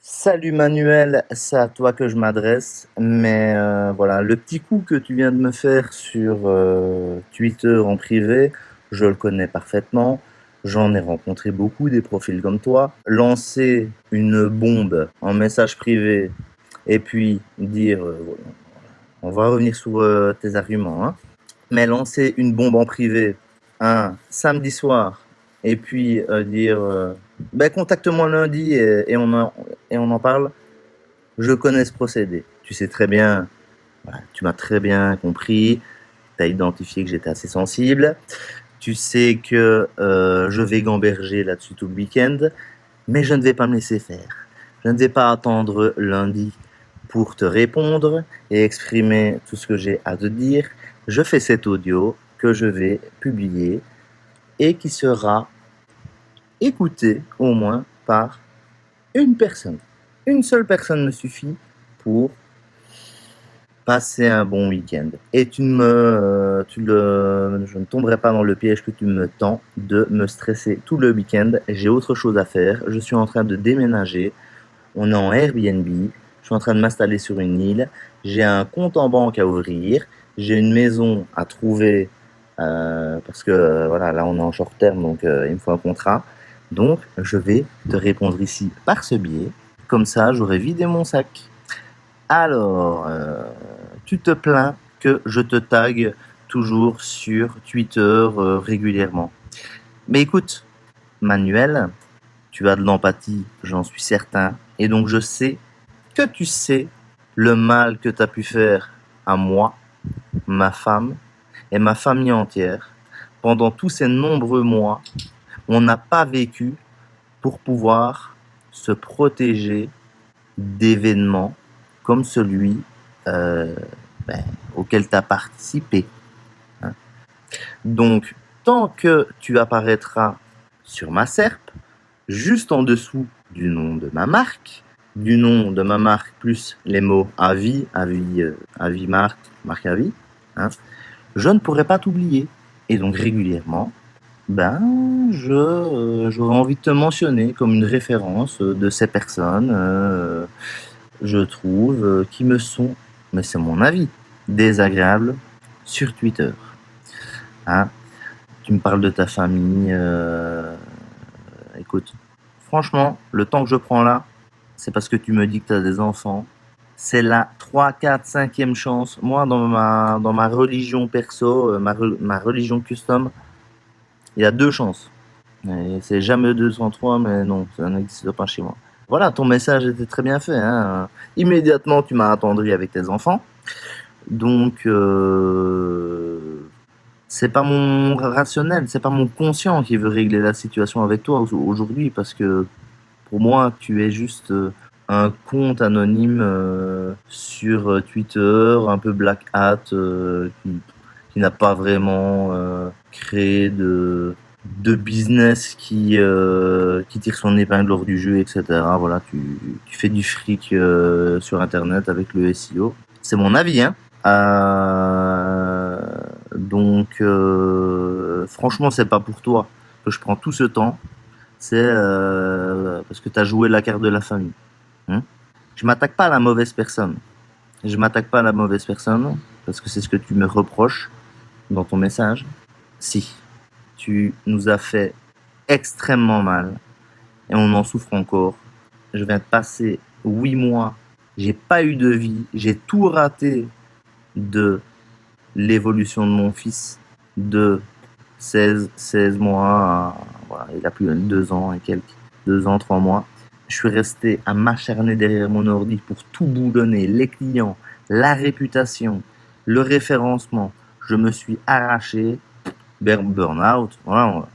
Salut Manuel, c'est à toi que je m'adresse, mais voilà, le petit coup que tu viens de me faire sur Twitter en privé, je le connais parfaitement, j'en ai rencontré beaucoup des profils comme toi. Lancer une bombe en message privé et puis dire, on va revenir sur tes arguments, hein, mais lancer une bombe en privé un samedi soir et puis dire ben, contacte-moi lundi et on en parle, je connais ce procédé. Tu sais très bien, voilà, tu m'as très bien compris, tu as identifié que j'étais assez sensible, tu sais que je vais gamberger là-dessus tout le week-end, mais je ne vais pas me laisser faire. Je ne vais pas attendre lundi pour te répondre et exprimer tout ce que j'ai à te dire. Je fais cet audio que je vais publier et qui sera écouté au moins par une personne. Une seule personne me suffit pour passer un bon week-end. Et je ne tomberai pas dans le piège que tu me tends de me stresser tout le week-end. J'ai autre chose à faire. Je suis en train de déménager. On est en Airbnb. Je suis en train de m'installer sur une île. J'ai un compte en banque à ouvrir. J'ai une maison à trouver parce que voilà, là on est en short terme, donc il me faut un contrat. Donc je vais te répondre ici par ce biais. Comme ça, j'aurai vidé mon sac. Alors, tu te plains que je te tague toujours sur Twitter régulièrement. Mais écoute, Manuel, tu as de l'empathie, j'en suis certain. Et donc je sais que tu sais le mal que tu as pu faire à moi, ma femme et ma famille entière pendant tous ces nombreux mois. On n'a pas vécu pour pouvoir se protéger d'événements comme celui euh, ben, auquel tu as participé, hein. Donc, tant que tu apparaîtras sur ma SERP, juste en dessous du nom de ma marque, plus les mots avis, marque avis, hein, je ne pourrai pas t'oublier. Et donc régulièrement, j'aurais envie de te mentionner comme une référence de ces personnes, je trouve, qui me sont, mais c'est mon avis, désagréables sur Twitter. Hein. Tu me parles de ta famille, écoute, franchement, le temps que je prends là, c'est parce que tu me dis que tu as des enfants. C'est la 3, 4, 5e chance. Moi, dans ma religion perso, ma religion custom, il y a 2 chances. Et c'est jamais 203, mais non, ça n'existe pas chez moi. Voilà, ton message était très bien fait, hein. Immédiatement, tu m'as attendri avec tes enfants. Donc, c'est pas mon rationnel, c'est pas mon conscient qui veut régler la situation avec toi aujourd'hui, parce que pour moi, tu es juste un compte anonyme sur Twitter, un peu black hat, qui n'a pas vraiment créé de business qui tire son épingle hors du jeu, etc. Voilà, tu fais du fric sur Internet avec le SEO. C'est mon avis, hein. Donc, franchement, c'est pas pour toi que je prends tout ce temps. C'est parce que tu as joué la carte de la famille. Hein. Je m'attaque pas à la mauvaise personne. Je m'attaque pas à la mauvaise personne parce que c'est ce que tu me reproches dans ton message. Si, tu nous as fait extrêmement mal et on en souffre encore. Je viens de passer 8 mois, j'ai pas eu de vie, j'ai tout raté de l'évolution de mon fils de 16 mois à, voilà, il a plus de 2 ans et quelques, 2 ans, 3 mois. Je suis resté à m'acharner derrière mon ordi pour tout boulonner, les clients, la réputation, le référencement. Je me suis arraché, burn-out, voilà,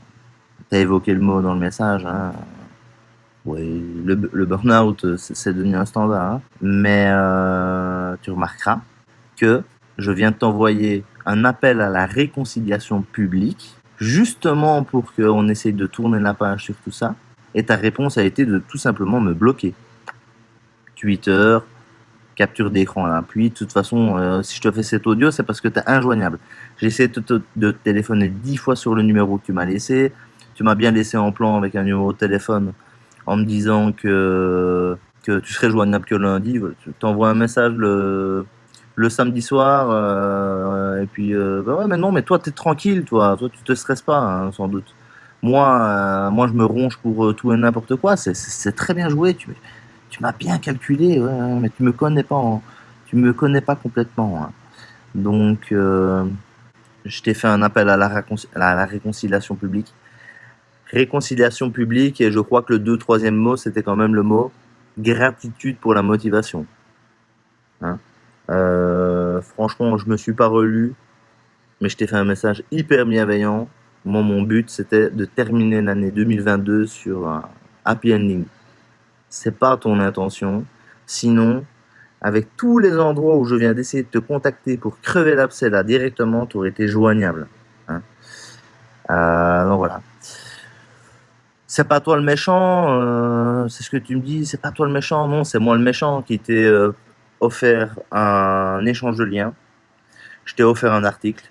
tu as évoqué le mot dans le message, hein. Oui, le burn-out, c'est devenu un standard, hein. Mais tu remarqueras que je viens de t'envoyer un appel à la réconciliation publique, justement pour qu'on essaye de tourner la page sur tout ça. Et ta réponse a été de tout simplement me bloquer. Twitter, capture d'écran là. Puis, de toute façon, si je te fais cet audio, c'est parce que tu es injoignable. J'ai essayé de te téléphoner 10 fois sur le numéro que tu m'as laissé. Tu m'as bien laissé en plan avec un numéro de téléphone en me disant que que tu serais joignable que lundi. Tu t'envoies un message le samedi soir, et puis bah ouais, mais non, mais toi t'es tranquille, toi tu te stresses pas, hein, sans doute. Moi je me ronge pour tout et n'importe quoi. C'est très bien joué. Tu m'as bien calculé, ouais, ouais, mais tu me connais pas complètement, hein. Donc je t'ai fait un appel à la réconciliation publique. Réconciliation publique, et je crois que le troisième mot, c'était quand même le mot gratitude pour la motivation, hein. Franchement, je me suis pas relu, mais je t'ai fait un message hyper bienveillant. Moi, mon but, c'était de terminer l'année 2022 sur un happy ending. C'est pas ton intention. Sinon, avec tous les endroits où je viens d'essayer de te contacter pour crever l'abcès là directement, tu aurais été joignable, hein. Donc voilà. C'est pas toi le méchant, c'est ce que tu me dis, c'est pas toi le méchant, non, c'est moi le méchant qui t'ai offert un échange de liens. Je t'ai offert un article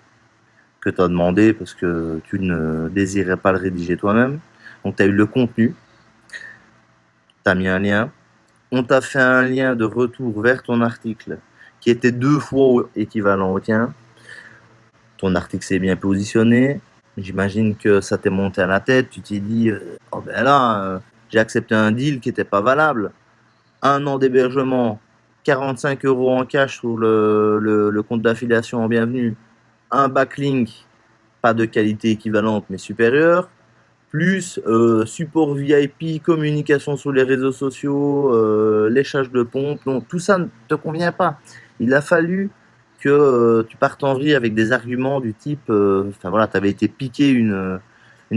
que tu as demandé parce que tu ne désirais pas le rédiger toi-même. Donc tu as eu le contenu, tu as mis un lien, on t'a fait un lien de retour vers ton article qui était 2 fois équivalent au tien. Ton article s'est bien positionné. J'imagine que ça t'est monté à la tête. Tu t'es dit, oh ben là, j'ai accepté un deal qui n'était pas valable. 1 an d'hébergement, 45 € en cash sur le compte d'affiliation en bienvenue, un backlink, pas de qualité équivalente mais supérieure, plus support VIP, communication sur les réseaux sociaux, léchage de pompe. Donc tout ça ne te convient pas. Il a fallu que tu partes en vrille avec des arguments du type, enfin voilà, tu avais été piqué une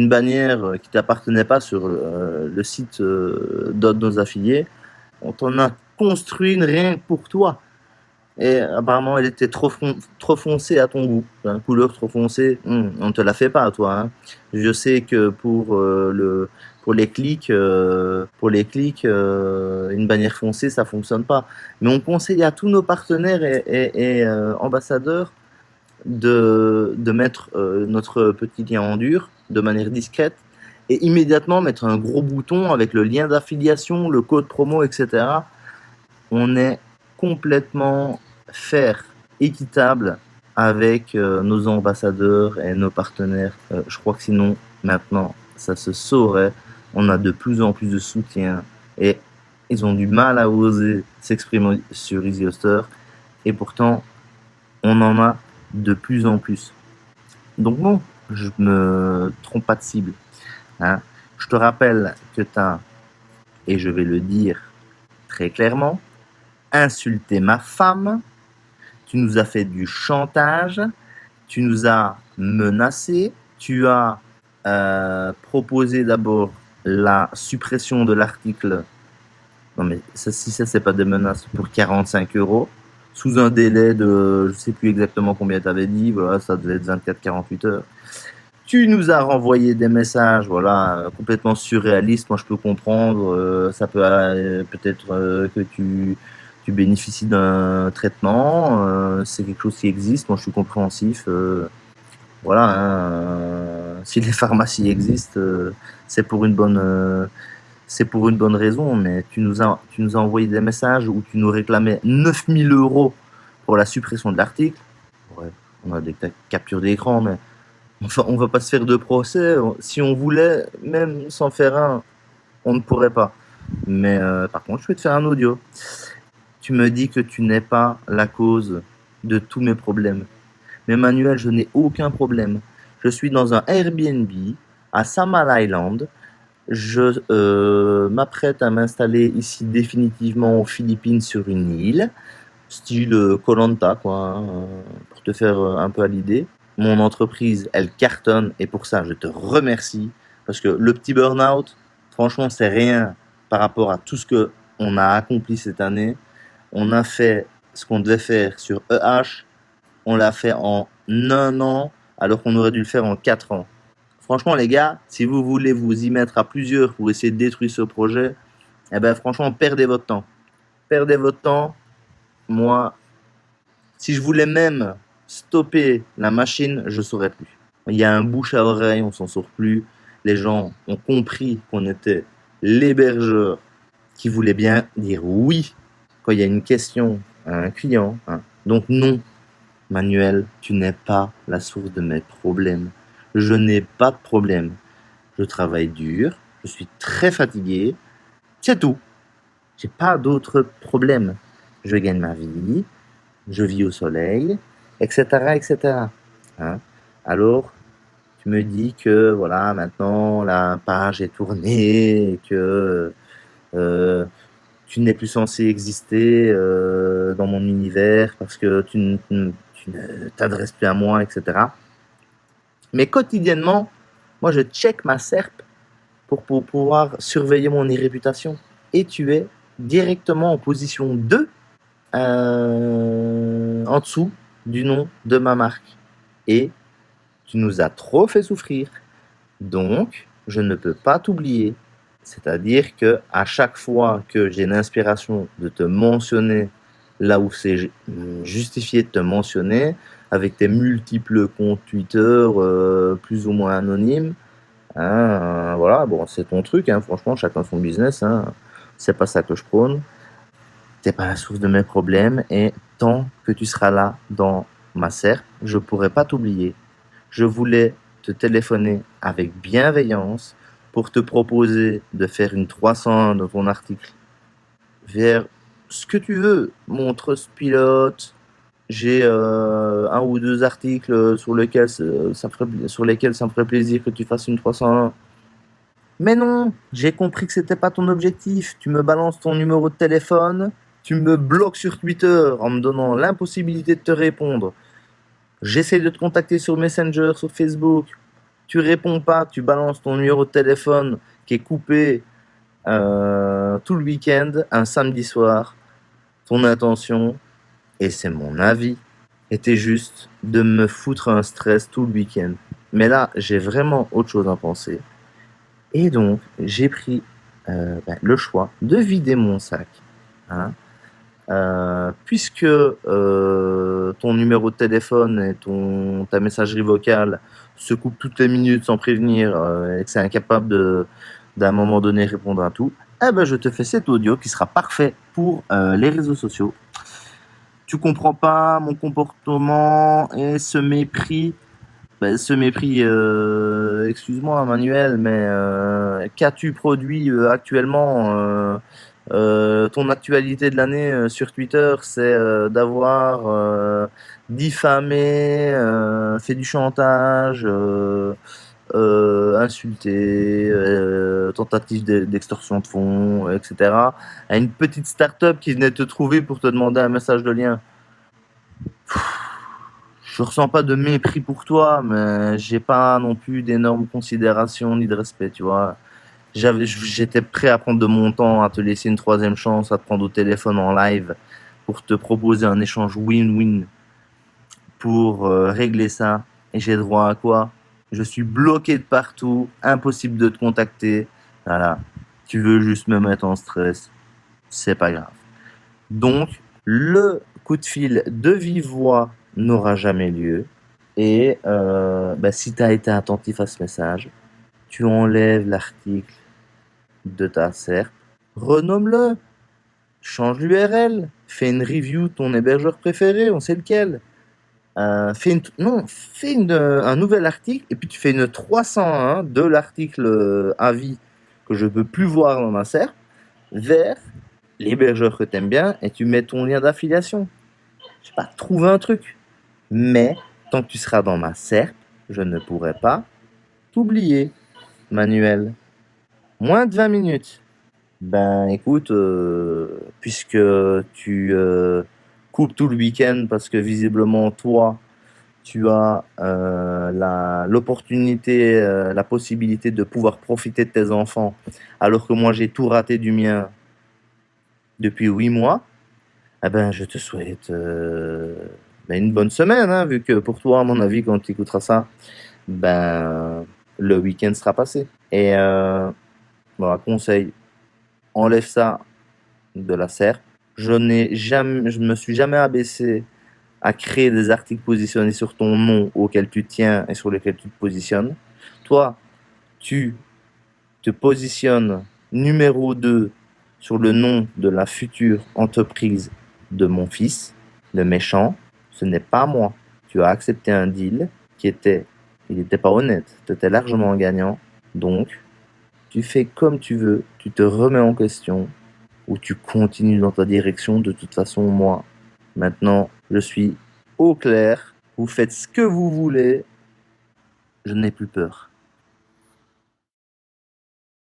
bannière qui t'appartenait pas sur le site d'autres de nos affiliés. On t'en a construit une rien que pour toi. Et apparemment, elle était trop foncée à ton goût. Une couleur trop foncée, on ne te la fait pas à toi, hein. Je sais que pour les clics, une bannière foncée, ça fonctionne pas. Mais on conseille à tous nos partenaires et ambassadeurs de mettre notre petit lien en dur de manière discrète et immédiatement mettre un gros bouton avec le lien d'affiliation, le code promo, etc. On est complètement fair, équitable avec nos ambassadeurs et nos partenaires. Je crois que sinon, maintenant, ça se saurait. On a de plus en plus de soutien et ils ont du mal à oser s'exprimer sur Easy Hoster. Et pourtant, on en a de plus en plus. Donc bon, je me trompe pas de cible, hein. Je te rappelle que tu as, et je vais le dire très clairement, insulté ma femme, tu nous as fait du chantage, tu nous as menacé, tu as proposé d'abord la suppression de l'article. Non mais si ça c'est pas des menaces, pour 45 € sous un délai de, je sais plus exactement combien tu avais dit, voilà, ça devait être 24-48 heures. Tu nous as renvoyé des messages, voilà, complètement surréalistes. Moi je peux comprendre, ça peut peut-être que tu bénéficies d'un traitement, c'est quelque chose qui existe, moi je suis compréhensif, voilà, hein, si les pharmacies existent, c'est pour une bonne raison, mais tu nous as envoyé des messages où tu nous réclamais 9000 € pour la suppression de l'article. Ouais, on a des captures d'écran, mais enfin, on va pas se faire de procès. Si on voulait, même sans faire un, on ne pourrait pas. Mais par contre, je vais te faire un audio. Tu me dis que tu n'es pas la cause de tous mes problèmes. Mais Manuel, je n'ai aucun problème. Je suis dans un Airbnb à Samal Island. Je m'apprête à m'installer ici définitivement aux Philippines sur une île, style Koh Lanta, quoi, hein, pour te faire un peu à l'idée. Mon entreprise, elle cartonne et pour ça, je te remercie. Parce que le petit burn-out, franchement, c'est rien par rapport à tout ce qu'on a accompli cette année. On a fait ce qu'on devait faire sur EH, on l'a fait en 1 an, alors qu'on aurait dû le faire en 4 ans. Franchement, les gars, si vous voulez vous y mettre à plusieurs pour essayer de détruire ce projet, eh ben franchement, perdez votre temps. Perdez votre temps. Moi, si je voulais même stopper la machine, je ne saurais plus. Il y a un bouche à oreille, on s'en sort plus. Les gens ont compris qu'on était l'hébergeur qui voulait bien dire oui quand il y a une question à un client. Hein. Donc non, Manuel, tu n'es pas la source de mes problèmes. Je n'ai pas de problème. Je travaille dur, je suis très fatigué, c'est tout. J'ai pas d'autres problèmes. Je gagne ma vie, je vis au soleil, etc., etc. Hein. Alors, tu me dis que voilà, maintenant la page est tournée et que tu n'es plus censé exister dans mon univers parce que tu ne t'adresses plus à moi, etc. Mais quotidiennement, moi je check ma SERP pour pouvoir surveiller mon réputation. Et tu es directement en position 2 en dessous du nom de ma marque. Et tu nous as trop fait souffrir. Donc, je ne peux pas t'oublier. C'est-à-dire que à chaque fois que j'ai l'inspiration de te mentionner là où c'est justifié de te mentionner, avec tes multiples comptes Twitter plus ou moins anonymes, hein, voilà, bon, c'est ton truc, hein, franchement, chacun son business, hein, c'est pas ça que je prône. T'es pas la source de mes problèmes et tant que tu seras là dans ma serre, je pourrai pas t'oublier. Je voulais te téléphoner avec bienveillance pour te proposer de faire une 301 dans ton article vers ce que tu veux, mon trust pilote. J'ai un ou deux articles sur lesquels ça me ferait plaisir que tu fasses une 301. Mais non, j'ai compris que c'était pas ton objectif. Tu me balances ton numéro de téléphone, tu me bloques sur Twitter en me donnant l'impossibilité de te répondre. J'essaie de te contacter sur Messenger, sur Facebook. Tu réponds pas, tu balances ton numéro de téléphone qui est coupé tout le week-end, un samedi soir. Ton intention, et c'est mon avis, était juste de me foutre un stress tout le week-end. Mais là, j'ai vraiment autre chose à penser. Et donc, j'ai pris le choix de vider mon sac. Hein, puisque ton numéro de téléphone et ta messagerie vocale se coupent toutes les minutes sans prévenir et que c'est incapable d'un moment donné répondre à tout, eh ben je te fais cet audio qui sera parfait pour les réseaux sociaux. Tu comprends pas mon comportement et ce mépris. Excuse-moi Manuel, mais qu'as-tu produit actuellement ton actualité de l'année sur Twitter, c'est d'avoir diffamé, fait du chantage, insulté, tentative d'extorsion de fonds, etc. à une petite start-up qui venait te trouver pour te demander un message de lien. Je ressens pas de mépris pour toi, mais j'ai pas non plus d'énormes considérations ni de respect, tu vois. J'étais prêt à prendre de mon temps, à te laisser une troisième chance, à te prendre au téléphone en live pour te proposer un échange win-win pour régler ça. Et j'ai droit à quoi? Je suis bloqué de partout, impossible de te contacter. Voilà. Tu veux juste me mettre en stress, c'est pas grave. Donc, le coup de fil de vive voix n'aura jamais lieu. Et si tu as été attentif à ce message, tu enlèves l'article de ta SERP, renomme-le, change l'URL, fais une review de ton hébergeur préféré, on sait lequel. Fais un nouvel article et puis tu fais une 301 de l'article avis que je peux plus voir dans ma SERP vers l'hébergeur que tu aimes bien et tu mets ton lien d'affiliation. Je sais pas, trouve un truc. Mais tant que tu seras dans ma SERP, je ne pourrai pas t'oublier, Manuel. Moins de 20 minutes. Ben écoute, puisque tu coupes tout le week-end parce que visiblement toi, tu as l'opportunité, la possibilité de pouvoir profiter de tes enfants, alors que moi j'ai tout raté du mien depuis 8 mois, eh ben je te souhaite une bonne semaine, hein, vu que pour toi, à mon avis, quand tu écouteras ça, le week-end sera passé. Et voilà, conseil, enlève ça de la SERP. Je me suis jamais abaissé à créer des articles positionnés sur ton nom auquel tu tiens et sur lesquels tu te positionnes. Toi, tu te positionnes numéro 2 sur le nom de la future entreprise de mon fils. Le méchant, ce n'est pas moi. Tu as accepté un deal il n'était pas honnête. Tu étais largement gagnant. Donc, tu fais comme tu veux, tu te remets en question ou tu continues dans ta direction. De toute façon, moi, maintenant, je suis au clair. Vous faites ce que vous voulez. Je n'ai plus peur.